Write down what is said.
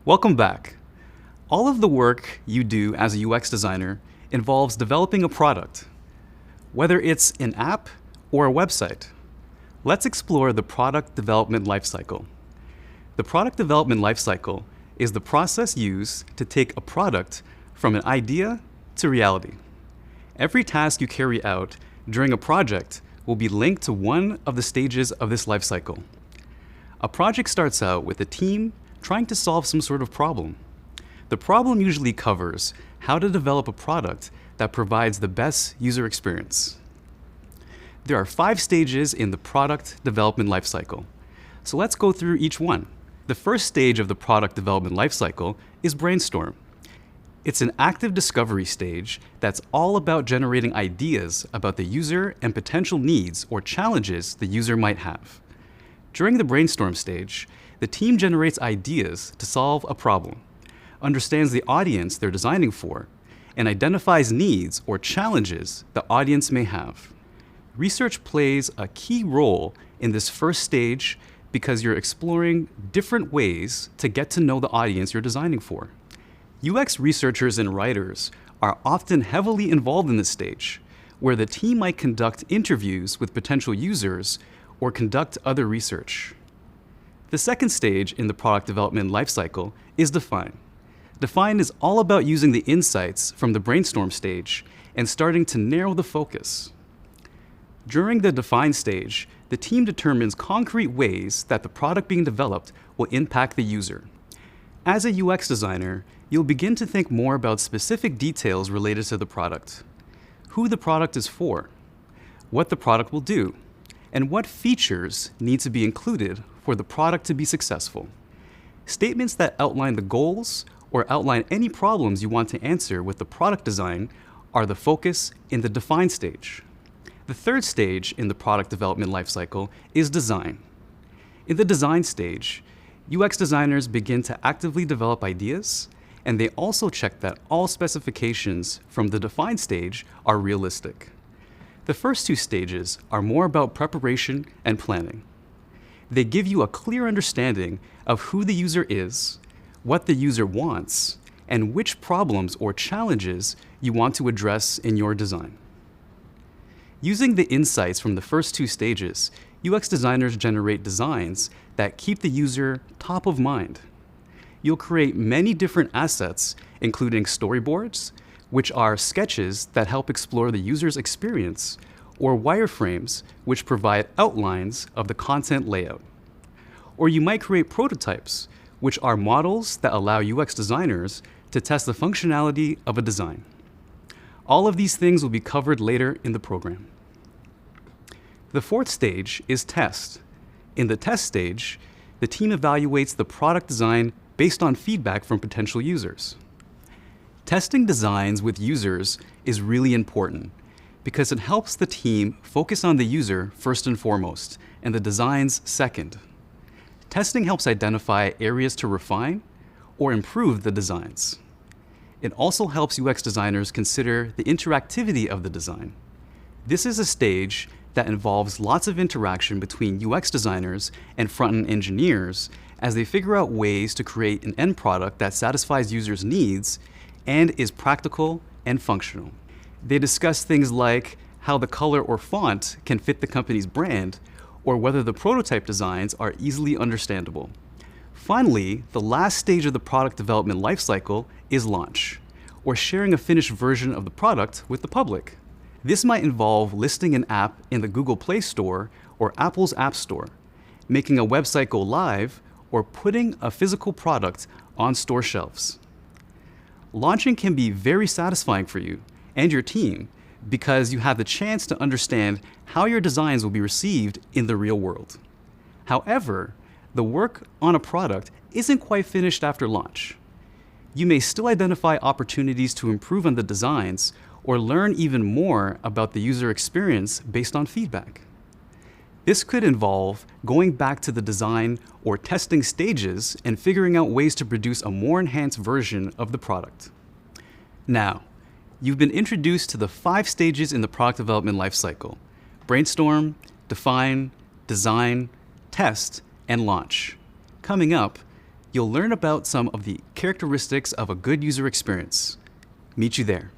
Welcome back. All of the work you do as a UX designer involves developing a product, whether it's an app or a website. Let's explore the product development lifecycle. The product development lifecycle is the process used to take a product from an idea to reality. Every task you carry out during a project will be linked to one of the stages of this lifecycle. A project starts out with a team trying to solve some sort of problem. The problem usually covers how to develop a product that provides the best user experience. There are 5 stages in the product development lifecycle. So let's go through each one. The first stage of the product development lifecycle is brainstorm. It's an active discovery stage that's all about generating ideas about the user and potential needs or challenges the user might have. During the brainstorm stage, the team generates ideas to solve a problem, understands the audience they're designing for, and identifies needs or challenges the audience may have. Research plays a key role in this first stage because you're exploring different ways to get to know the audience you're designing for. UX researchers and writers are often heavily involved in this stage, where the team might conduct interviews with potential users or conduct other research. The second stage in the product development lifecycle is define. Define is all about using the insights from the brainstorm stage and starting to narrow the focus. During the define stage, the team determines concrete ways that the product being developed will impact the user. As a UX designer, you'll begin to think more about specific details related to the product. Who the product is for, what the product will do, and what features need to be included for the product to be successful. Statements that outline the goals or outline any problems you want to answer with the product design are the focus in the define stage. The third stage in the product development lifecycle is design. In the design stage, UX designers begin to actively develop ideas, and they also check that all specifications from the define stage are realistic. The first 2 stages are more about preparation and planning. They give you a clear understanding of who the user is, what the user wants, and which problems or challenges you want to address in your design. Using the insights from the first 2 stages, UX designers generate designs that keep the user top of mind. You'll create many different assets, including storyboards, which are sketches that help explore the user's experience, or wireframes, which provide outlines of the content layout. Or you might create prototypes, which are models that allow UX designers to test the functionality of a design. All of these things will be covered later in the program. The fourth stage is test. In the test stage, the team evaluates the product design based on feedback from potential users. Testing designs with users is really important because it helps the team focus on the user first and foremost, and the designs second. Testing helps identify areas to refine or improve the designs. It also helps UX designers consider the interactivity of the design. This is a stage that involves lots of interaction between UX designers and front-end engineers as they figure out ways to create an end product that satisfies users' needs and is practical and functional. They discuss things like how the color or font can fit the company's brand, or whether the prototype designs are easily understandable. Finally, the last stage of the product development lifecycle is launch, or sharing a finished version of the product with the public. This might involve listing an app in the Google Play Store or Apple's App Store, making a website go live, or putting a physical product on store shelves. Launching can be very satisfying for you and your team because you have the chance to understand how your designs will be received in the real world. However, the work on a product isn't quite finished after launch. You may still identify opportunities to improve on the designs or learn even more about the user experience based on feedback. This could involve going back to the design or testing stages and figuring out ways to produce a more enhanced version of the product. Now, you've been introduced to the 5 stages in the product development lifecycle: brainstorm, define, design, test, and launch. Coming up, You'll learn about some of the characteristics of a good user experience. Meet you there.